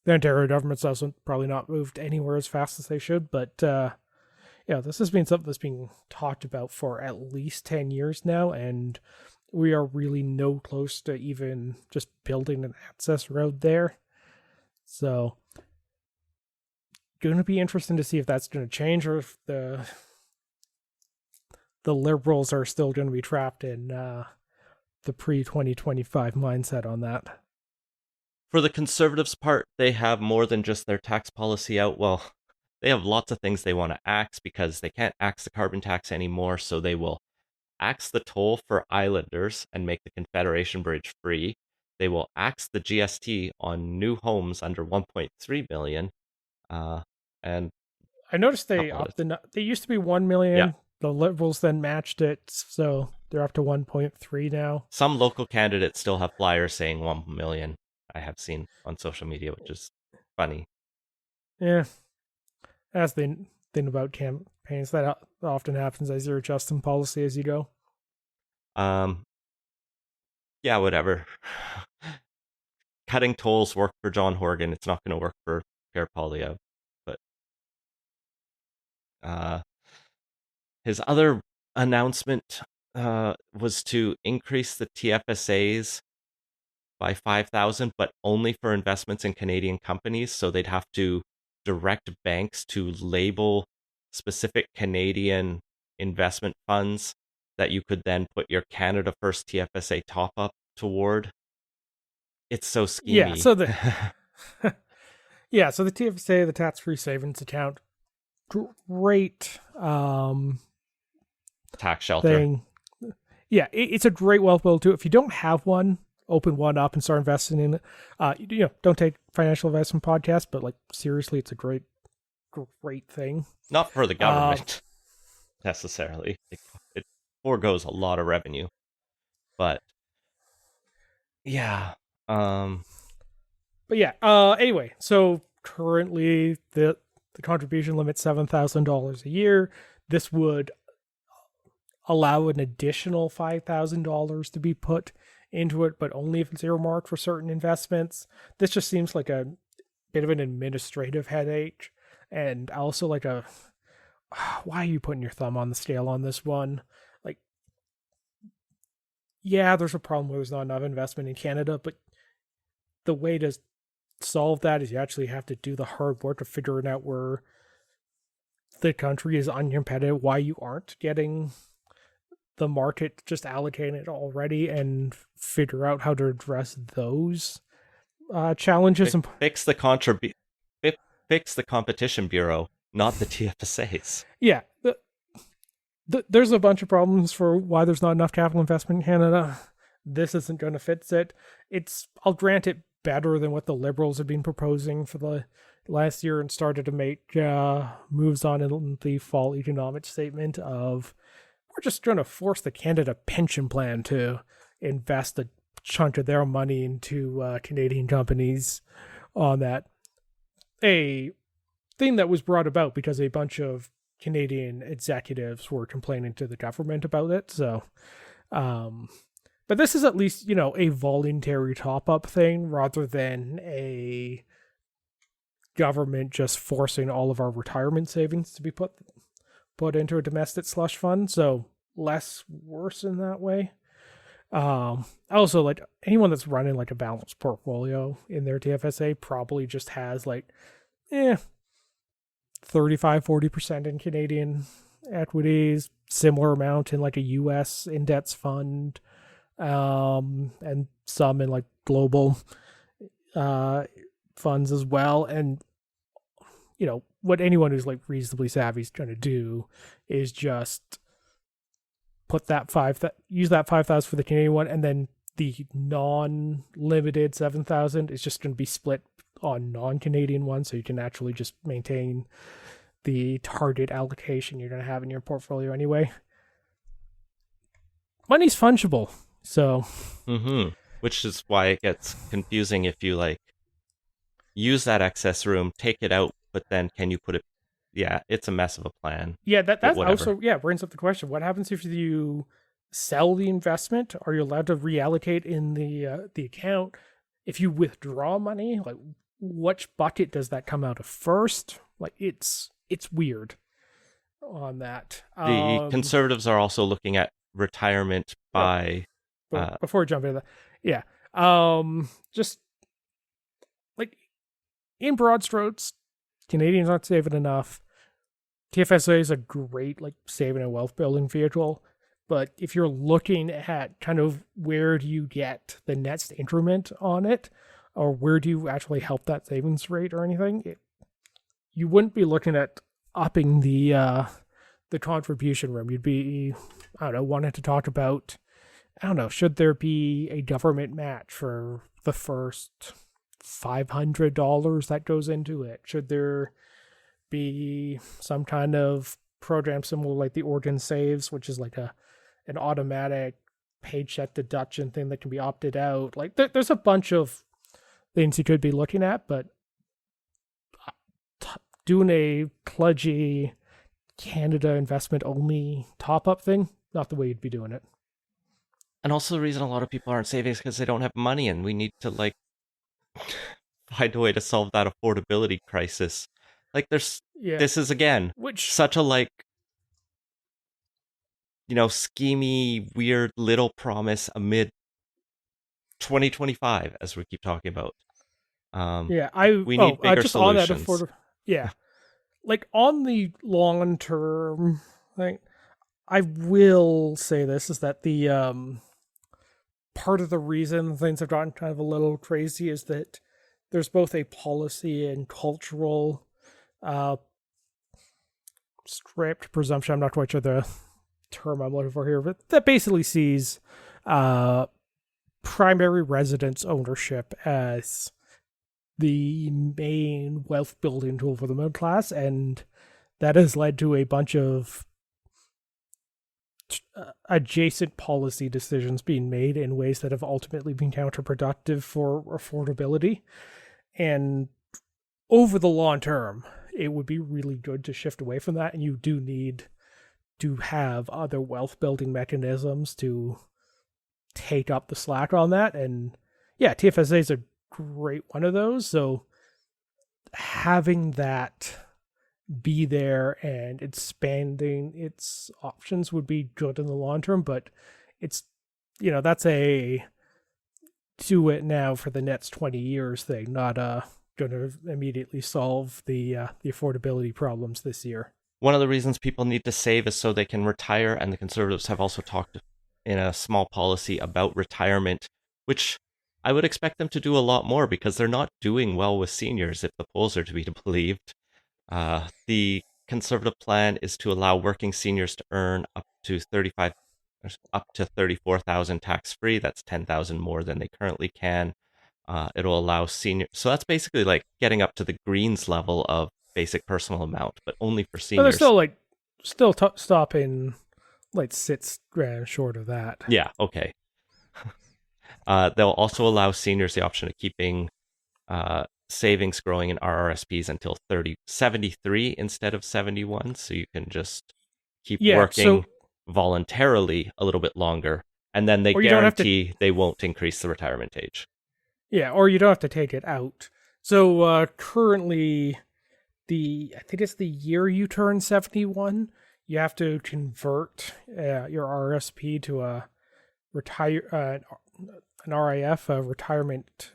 The Ontario government's also probably not moved anywhere as fast as they should, but this has been something that's been talked about for at least 10 years now, and we are really no close to even just building an access road there. So, going to be interesting to see if that's going to change, or if the Liberals are still going to be trapped in the pre-2025 mindset on that. For the Conservatives' part, they have more than just their tax policy out. Well, they have lots of things they want to axe, because they can't axe the carbon tax anymore, so they will axe the toll for islanders and make the Confederation Bridge free. They will axe the GST on new homes under 1.3 million. And I noticed a they couple of, upped they used to be 1 yeah, million. The Liberals then matched it, so they're up to 1.3 now. some local candidates still have flyers saying 1 million. I have seen on social media, which is funny. Yeah, that's the thing about campaigns. That often happens as you're adjusting policy as you go. Um, yeah, whatever. Cutting tolls worked for John Horgan. It's not going to work for Pierre Poilievre. But his other announcement was to increase the TFSAs by 5,000, but only for investments in Canadian companies. So they'd have to direct banks to label specific Canadian investment funds that you could then put your Canada First TFSA top up toward. It's so schemy. So the so the TFSA, the tax-free savings account, great tax shelter thing. Yeah, it's a great wealth builder too. If you don't have one, open one up and start investing in it. Don't take financial investment podcast, but like seriously, it's a great thing. Not for the government necessarily. It foregoes a lot of revenue, but yeah. But yeah. Anyway, so currently the contribution limit's $7,000 a year. This would allow an additional $5,000 to be put into it, but only if it's earmarked for certain investments. This just seems like a bit of an administrative headache, and also like why are you putting your thumb on the scale on this one? Like, yeah, there's a problem where there's not enough investment in Canada, but the way to solve that is you actually have to do the hard work of figuring out where the country is uncompetitive, why you aren't getting the market just allocating it already, and figure out how to address those challenges. Fix the Competition Bureau, not the TFSAs. Yeah. There's a bunch of problems for why there's not enough capital investment in Canada. This isn't going to fix it. I'll grant it, better than what the Liberals have been proposing for the last year, and started to make moves on in the fall economic statement of, we're just going to force the Canada pension plan to invest a chunk of their money into Canadian companies on that. A thing that was brought about because a bunch of Canadian executives were complaining to the government about it. So, but this is at least, a voluntary top-up thing rather than a government just forcing all of our retirement savings to be put into a domestic slush fund. So less worse in that way. Also, like, anyone that's running like a balanced portfolio in their TFSA probably just has 35-40% in Canadian equities, similar amount in like a US index fund, and some in like global funds as well. And what anyone who's like reasonably savvy is going to do is just put use that 5,000 for the Canadian one, and then the non-limited 7,000 is just going to be split on non-Canadian ones, so you can actually just maintain the target allocation you're going to have in your portfolio anyway. Money's fungible, so which is why it gets confusing if you use that excess room, take it out, but then can you put it? Yeah, it's a mess of a plan. Yeah, that's also brings up the question: what happens if you sell the investment? Are you allowed to reallocate in the account? If you withdraw money, like, which bucket does that come out of first? Like, it's weird on that. The Conservatives are also looking at retirement by. Before we jump into that, just like in broad strokes, Canadians aren't saving enough. TFSA is a great saving and wealth building vehicle, but if you're looking at kind of where do you get the next increment on it, or where do you actually help that savings rate or anything, you wouldn't be looking at upping the the contribution room, you'd be, I don't know, wanting to talk about, I don't know, should there be a government match for the first $500 that goes into it? Should there be some kind of program similar like the Organ Saves, which is like an automatic paycheck deduction thing that can be opted out? Like there's a bunch of things you could be looking at, but doing a kludgy Canada investment only top up thing, not the way you'd be doing it. And also the reason a lot of people aren't saving is because they don't have money, and we need to like find a way to solve that affordability crisis. Like this is again Which such a like, schemy, weird little promise amid 2025, as we keep talking about. We need bigger just solutions. On that like on the long term thing, I will say this is that the part of the reason things have gotten kind of a little crazy is that there's both a policy and cultural strict presumption. I'm not quite sure the term I'm looking for here, but that basically sees primary residence ownership as the main wealth building tool for the middle class, and that has led to a bunch of adjacent policy decisions being made in ways that have ultimately been counterproductive for affordability. And over the long term, it would be really good to shift away from that, and you do need to have other wealth building mechanisms to take up the slack on that. And yeah, TFSA is a great one of those. So having that be there and expanding its options would be good in the long term, but it's, that's a do it now for the next 20 years thing, not going to immediately solve the affordability problems this year. One of the reasons people need to save is so they can retire, and the Conservatives have also talked in a small policy about retirement, which I would expect them to do a lot more because they're not doing well with seniors if the polls are to be believed. The Conservative plan is to allow working seniors to earn up to 34,000 tax-free. That's 10,000 more than they currently can. It'll allow seniors, so that's basically like getting up to the Greens level of basic personal amount, but only for seniors. But they're still stopping like 6 grand short of that. Yeah, okay. They'll also allow seniors the option of keeping savings growing in RRSPs until 73 instead of 71, so you can just keep working voluntarily a little bit longer, and then they guarantee they won't increase the retirement age. Yeah, or you don't have to take it out. So currently, I think it's the year you turn 71, you have to convert your RRSP to an RIF, a retirement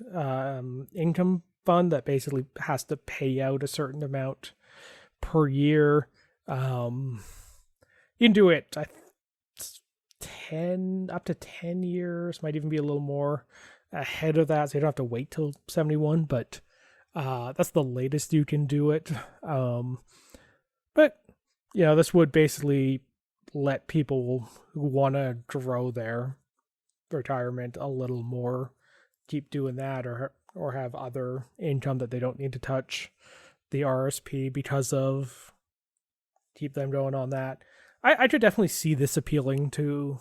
income fund that basically has to pay out a certain amount per year. You can do it 10 up to 10 years, might even be a little more ahead of that, so you don't have to wait till 71, but that's the latest you can do it. But this would basically let people who want to grow their retirement a little more keep doing that, or have other income that they don't need to touch the RSP because of, keep them going on that. I could definitely see this appealing to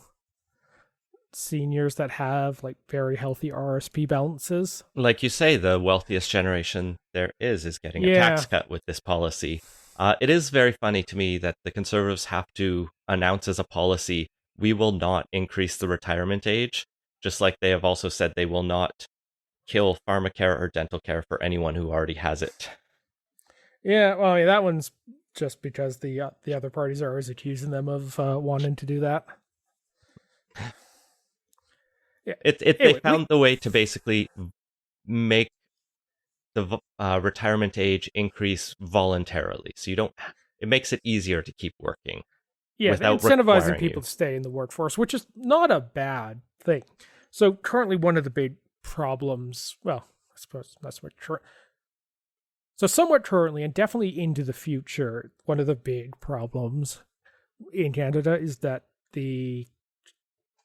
seniors that have like very healthy RSP balances. Like you say, the wealthiest generation there is getting a tax cut with this policy. It is very funny to me that the Conservatives have to announce as a policy, we will not increase the retirement age, just like they have also said they will not kill pharmacare or dental care for anyone who already has it. Yeah, well, that one's just because the other parties are always accusing them of wanting to do that. Yeah. They found the way to basically make the retirement age increase voluntarily, so it makes it easier to keep working. Yeah, incentivizing people to stay in the workforce, which is not a bad thing. So currently, one of the big problems, well, I suppose that's what. So somewhat currently, and definitely into the future, one of the big problems in Canada is that the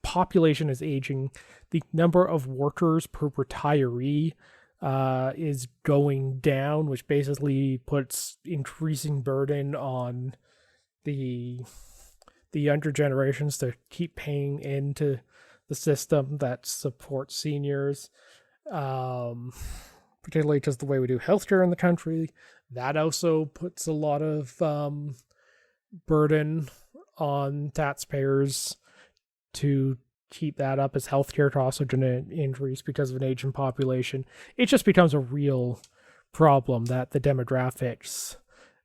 population is aging. The number of workers per retiree is going down, which basically puts increasing burden on the younger generations to keep paying into the system that supports seniors. Particularly just the way we do healthcare in the country, that also puts a lot of burden on taxpayers to keep that up, as healthcare costs are going to increase because of an aging population. It just becomes a real problem that the demographics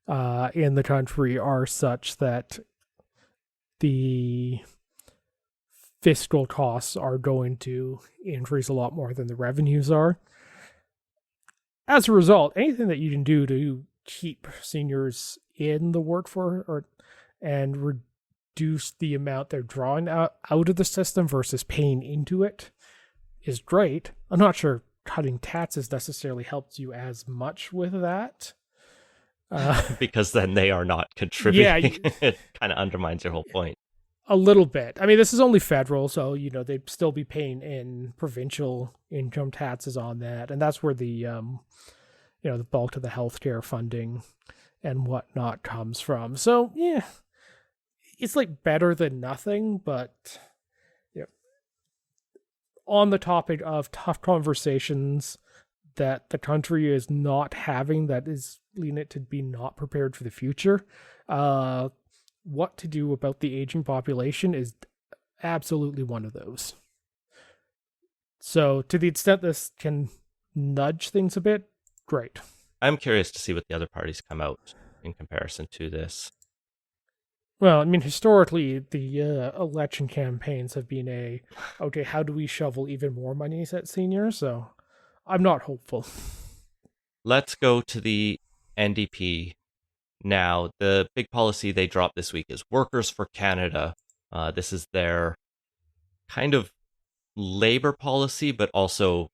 in the country are such that the fiscal costs are going to increase a lot more than the revenues are. As a result, anything that you can do to keep seniors in the workforce and reduce the amount they're drawing out of the system versus paying into it is great. I'm not sure cutting taxes necessarily helps you as much with that. Because then they are not contributing. Yeah, It kind of undermines your whole point. a little bit. I mean, this is only federal, so they'd still be paying in provincial income taxes on that, and that's where the the bulk of the healthcare funding and whatnot comes from. So yeah, it's like better than nothing, but on the topic of tough conversations that the country is not having, that is leading it to be not prepared for the future. What to do about the aging population is absolutely one of those. So to the extent this can nudge things a bit, great. I'm curious to see what the other parties come out in comparison to this. Well, I mean, historically, the election campaigns have been okay, how do we shovel even more monies at seniors? So I'm not hopeful. Let's go to the NDP now. The big policy they dropped this week is Workers for Canada. This is their kind of labor policy, but also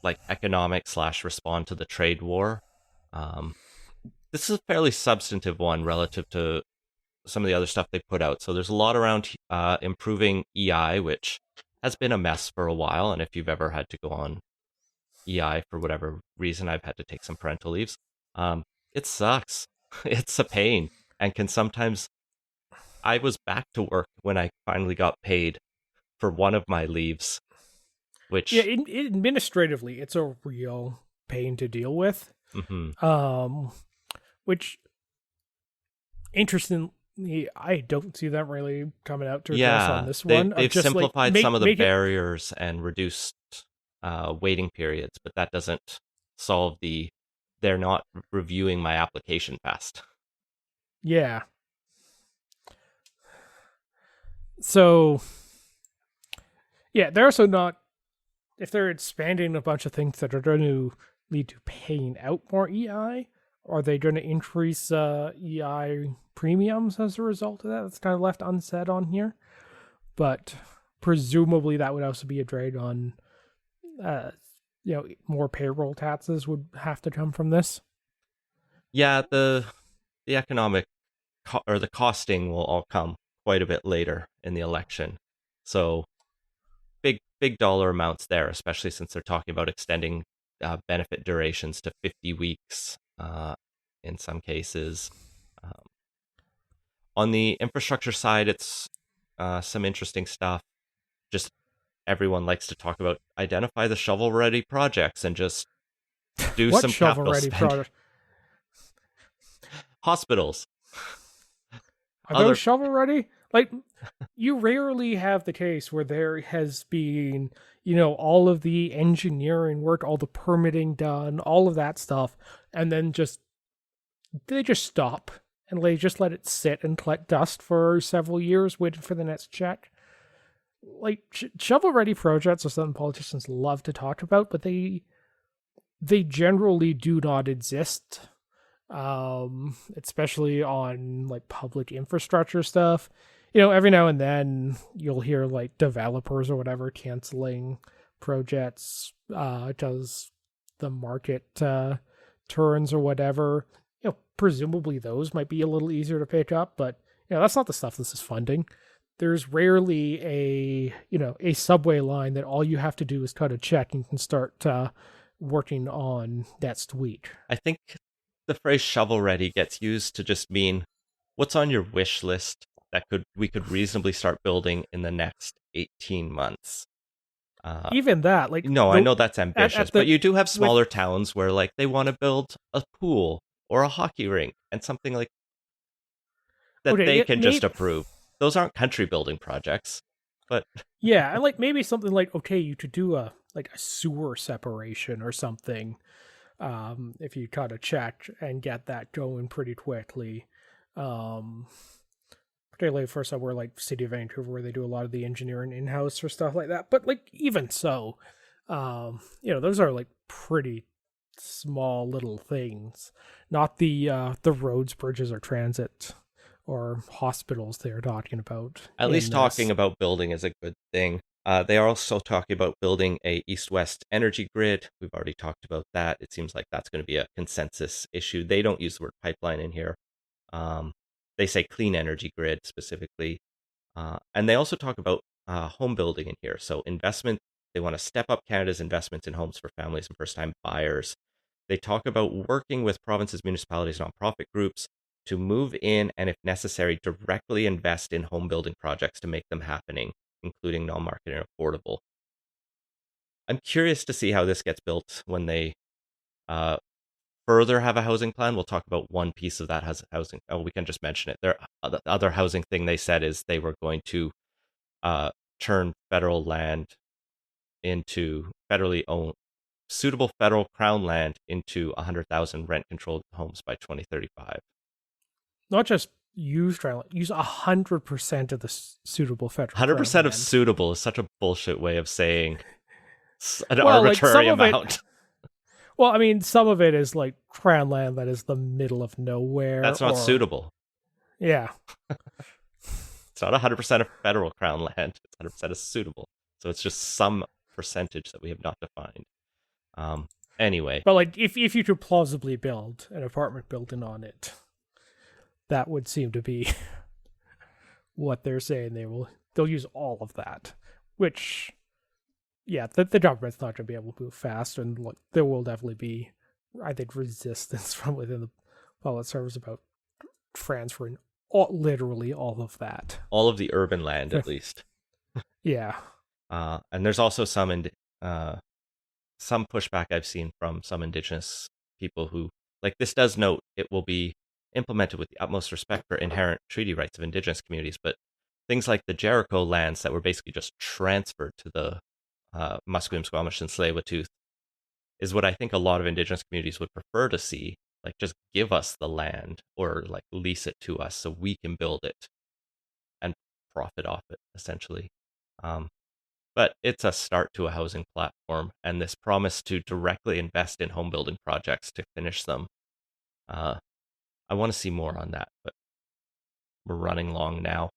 like economic / respond to the trade war. This is a fairly substantive one relative to some of the other stuff they put out. So there's a lot around improving EI, which has been a mess for a while. And if you've ever had to go on EI for whatever reason, I've had to take some parental leaves. It sucks. It's a pain, and can sometimes. I was back to work when I finally got paid for one of my leaves, which administratively, it's a real pain to deal with. Mm-hmm. Which interestingly, I don't see them really coming out to address on this one. They've simplified some of the barriers and reduced waiting periods, but that doesn't solve they're not reviewing my application fast. Yeah. So, yeah, they're also not, if they're expanding a bunch of things that are going to lead to paying out more EI, are they going to increase EI premiums as a result of that? That's kind of left unsaid on here. But presumably that would also be a drag on, more payroll taxes would have to come from this. Yeah, the economic or the costing will all come quite a bit later in the election. So big dollar amounts there, especially since they're talking about extending benefit durations to 50 weeks in some cases. On the infrastructure side, it's some interesting stuff. Just everyone likes to talk about identify the shovel-ready projects and just do some capital spending. Hospitals. Are those shovel-ready? Like, you rarely have the case where there has been, all of the engineering work, all the permitting done, all of that stuff, and then they just stop and they just let it sit and collect dust for several years, waiting for the next check. Like, shovel-ready projects are something politicians love to talk about, but they generally do not exist, especially on like public infrastructure stuff. Every now and then you'll hear like developers or whatever canceling projects because the market turns or whatever. Presumably those might be a little easier to pick up, but Yeah, that's not the stuff this is funding. There's rarely a subway line that all you have to do is cut a check and can start working on next week. I think the phrase shovel ready gets used to just mean what's on your wish list that we could reasonably start building in the next 18 months. Even that, like No, I know that's at ambitious, but the you do have with smaller towns where like they want to build a pool or a hockey rink and something like that okay, they it can may just approve. Those aren't country building projects, but yeah, and like maybe something like okay, you could do a sewer separation or something if you cut a check and get that going pretty quickly. Um, Particularly for somewhere like City of Vancouver, where they do a lot of the engineering in house or stuff like that. But like even so, those are like pretty small little things, not the roads, bridges, or transit or hospitals they're talking about at in least talking this. about building is a good thing. They are also talking about building a east-west energy grid. We've already talked about that. It seems like that's going to be a consensus issue. They don't use the word pipeline in here. Um, they say clean energy grid specifically. And they also talk about home building in here. So investment, they want to step up Canada's investments in homes for families and first-time buyers. They talk about working with provinces, municipalities, nonprofit groups to move in and, if necessary, directly invest in home building projects to make them happening, including non-market and affordable. I'm curious to see how this gets built when they uh, further have a housing plan. We'll talk about one piece of that has housing. Oh, we can just mention it. The other housing thing they said is they were going to uh, turn federal land into federally owned, suitable federal crown land into 100,000 rent-controlled homes by 2035. Not just use trial, use 100% of the suitable federal ground 100% of land. suitable is such a bullshit way of saying an Well, like arbitrary some of it. amount. Well, I mean, some of it is like crown land that is the middle of nowhere, That's not or suitable. yeah, It's not 100% of federal crown land. It's 100% of suitable. So it's just some percentage that we have not defined. Anyway, but like if you could plausibly build an apartment building on it, that would seem to be what they're saying. They'll use all of that, which yeah, the government's not going to be able to move fast, and like, there will definitely be, I think, resistance from within the public service about transferring literally all of that. all of the urban land, at least. Yeah. And there's also some pushback I've seen from some Indigenous people who, like, this does note it will be implemented with the utmost respect for inherent treaty rights of Indigenous communities, but things like the Jericho lands that were basically just transferred to the Musqueam, Squamish, and Tsleil-Waututh is what I think a lot of Indigenous communities would prefer to see. Like, just give us the land or like lease it to us so we can build it and profit off it, essentially. Um, but it's a start to a housing platform, and this promise to directly invest in home building projects to finish them. I want to see more on that, but we're running long now.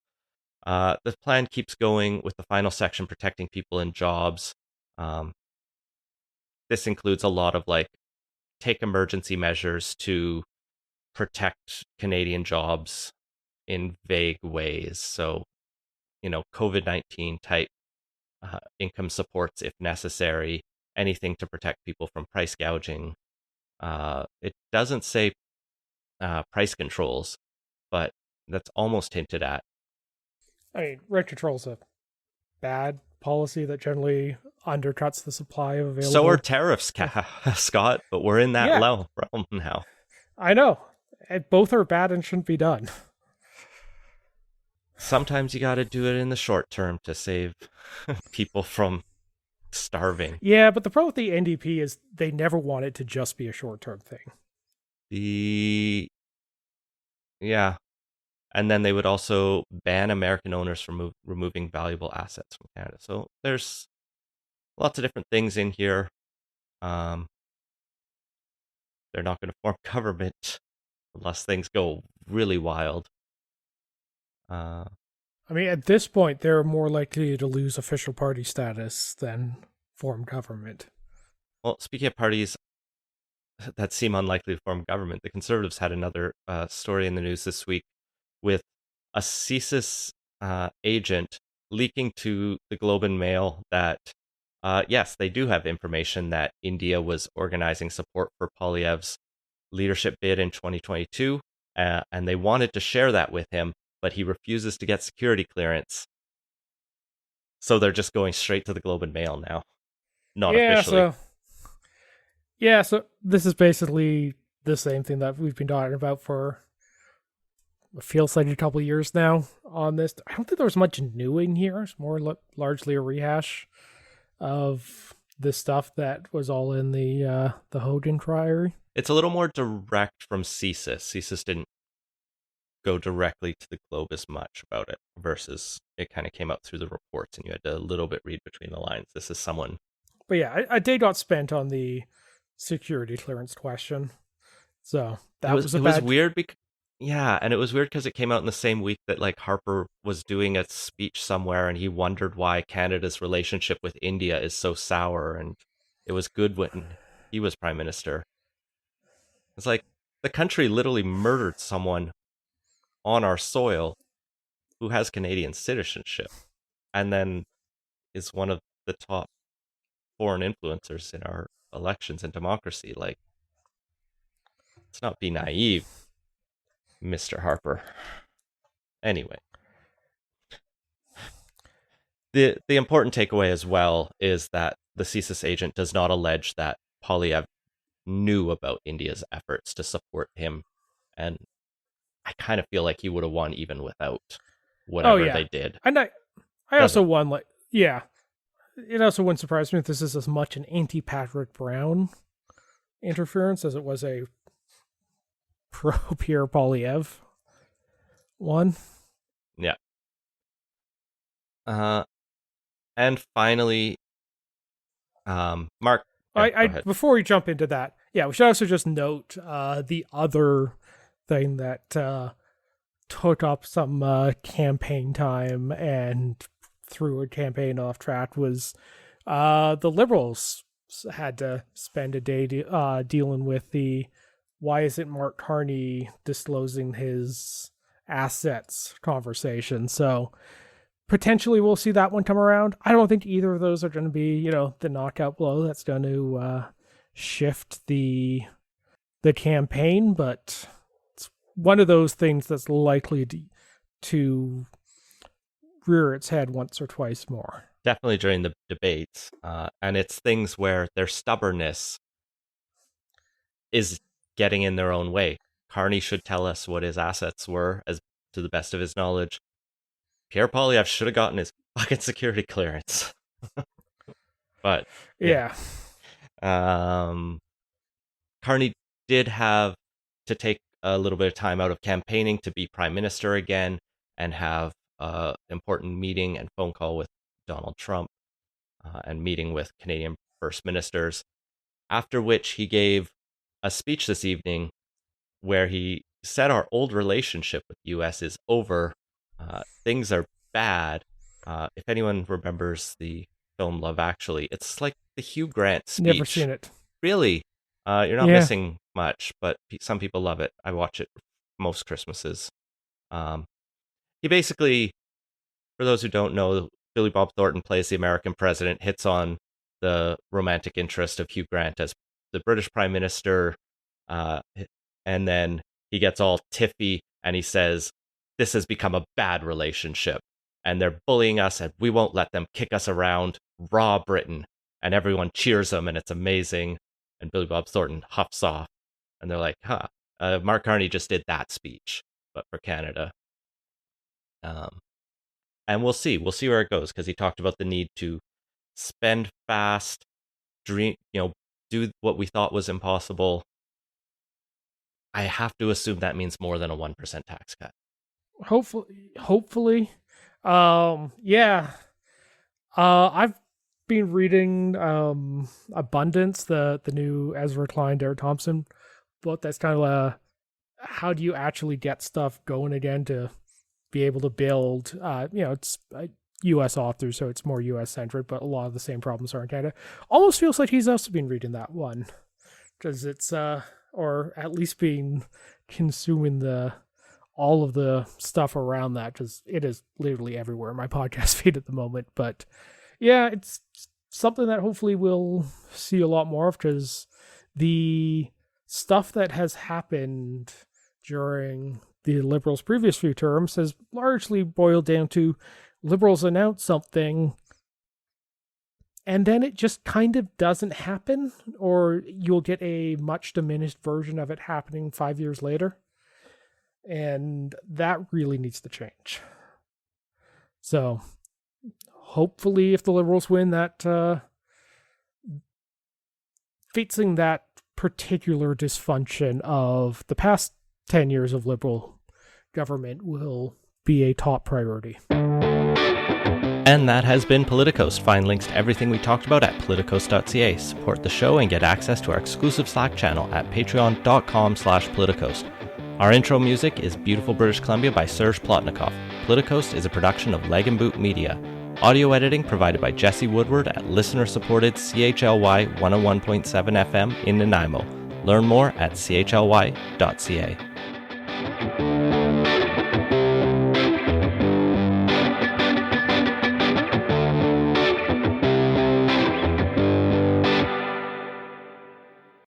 The plan keeps going with the final section protecting people and jobs. Um, this includes a lot of like take emergency measures to protect Canadian jobs in vague ways. So, COVID-19 type income supports if necessary, anything to protect people from price gouging. It doesn't say price controls, but that's almost hinted at. I mean, rent control's a bad policy that generally undercuts the supply of available. So are tariffs, Scott, but we're in that Yeah, realm now. I know. Both are bad and shouldn't be done. Sometimes you got to do it in the short term to save people from starving. Yeah, but the problem with the NDP is they never want it to just be a short-term thing. Yeah. And then they would also ban American owners from removing valuable assets from Canada. So there's lots of different things in here. They're not going to form government unless things go really wild. I mean, at this point, they're more likely to lose official party status than form government. Well, speaking of parties that seem unlikely to form government, the Conservatives had another story in the news this week with a CSIS agent leaking to the Globe and Mail that, yes, they do have information that India was organizing support for Poilievre's leadership bid in 2022, and they wanted to share that with him, but he refuses to get security clearance. So they're just going straight to the Globe and Mail now, not Yeah, officially. so this is basically the same thing that we've been talking about for it feels like a couple of years now on this. I don't think there was much new in here. It's more largely a rehash of the stuff that was all in the Hogan triary. It's a little more direct from CSIS. CSIS didn't go directly to the Globe as much about it, versus it kind of came out through the reports and you had to a little bit read between the lines. This is someone. But yeah, a day got spent on the security clearance question. So that was it was weird because yeah, and it was weird because it came out in the same week that like Harper was doing a speech somewhere and he wondered why Canada's relationship with India is so sour, and it was good when he was prime minister. It's like the country literally murdered someone on our soil who has Canadian citizenship and then is one of the top foreign influencers in our elections and democracy. Like, let's not be naive, Mr. Harper. Anyway, the important takeaway as well is that the CSIS agent does not allege that Poilievre knew about India's efforts to support him, and I kind of feel like he would have won even without whatever they did. And I also won, like, yeah. It also wouldn't surprise me if this is as much an anti-Patrick Brown interference as it was a pro-Pierre Poilievre one. Yeah. And finally, Mark. Before we jump into that, yeah, we should also just note the other thing that took up some campaign time and threw a campaign off track was the Liberals had to spend a day dealing with the why isn't Mark Carney disclosing his assets conversation. So potentially we'll see that one come around. I don't think either of those are going to be, the knockout blow that's going to shift the campaign, but it's one of those things that's likely to rear its head once or twice more. Definitely during the debates. And it's things where their stubbornness is getting in their own way. Carney should tell us what his assets were, as to the best of his knowledge. Pierre Poilievre should have gotten his fucking security clearance. But yeah. Carney did have to take a little bit of time out of campaigning to be prime minister again and have an important meeting and phone call with Donald Trump and meeting with Canadian first ministers, after which he gave a speech this evening where he said our old relationship with the U.S. is over. Things are bad. If anyone remembers the film Love Actually, it's like the Hugh Grant speech. Never seen it. Really? You're not missing much, but some people love it. I watch it most Christmases. He basically, for those who don't know, Billy Bob Thornton plays the American president, hits on the romantic interest of Hugh Grant as the British Prime Minister, and then he gets all tiffy and he says, this has become a bad relationship and they're bullying us and we won't let them kick us around. Raw Britain. And everyone cheers him and it's amazing. And Billy Bob Thornton huffs off and they're like, Mark Carney just did that speech, but for Canada. And we'll see where it goes, because he talked about the need to spend fast, do what we thought was impossible. I have to assume that means more than a 1% tax cut. Hopefully. Yeah. I've been reading Abundance, the new Ezra Klein, Derek Thompson book. That's kind of how do you actually get stuff going again to be able to build, it's a U.S. author, so it's more U.S. centric, but a lot of the same problems are in Canada. Almost feels like he's also been reading that one, because it's, or at least been consuming the all of the stuff around that, because it is literally everywhere in my podcast feed at the moment. But yeah, it's something that hopefully we'll see a lot more of, because the stuff that has happened during the Liberals' previous few terms has largely boiled down to Liberals announce something and then it just kind of doesn't happen, or you'll get a much diminished version of it happening 5 years later. And that really needs to change. So hopefully if the Liberals win, that fixing that particular dysfunction of the past 10 years of Liberal government will be a top priority. And that has been Politicos. Find links to everything we talked about at politicos.ca. Support the show and get access to our exclusive Slack channel at patreon.com/politicos. Our intro music is Beautiful British Columbia by Serge Plotnikov. Politicos is a production of Leg and Boot Media. Audio editing provided by Jesse Woodward at listener-supported CHLY 101.7 FM in Nanaimo. Learn more at chly.ca.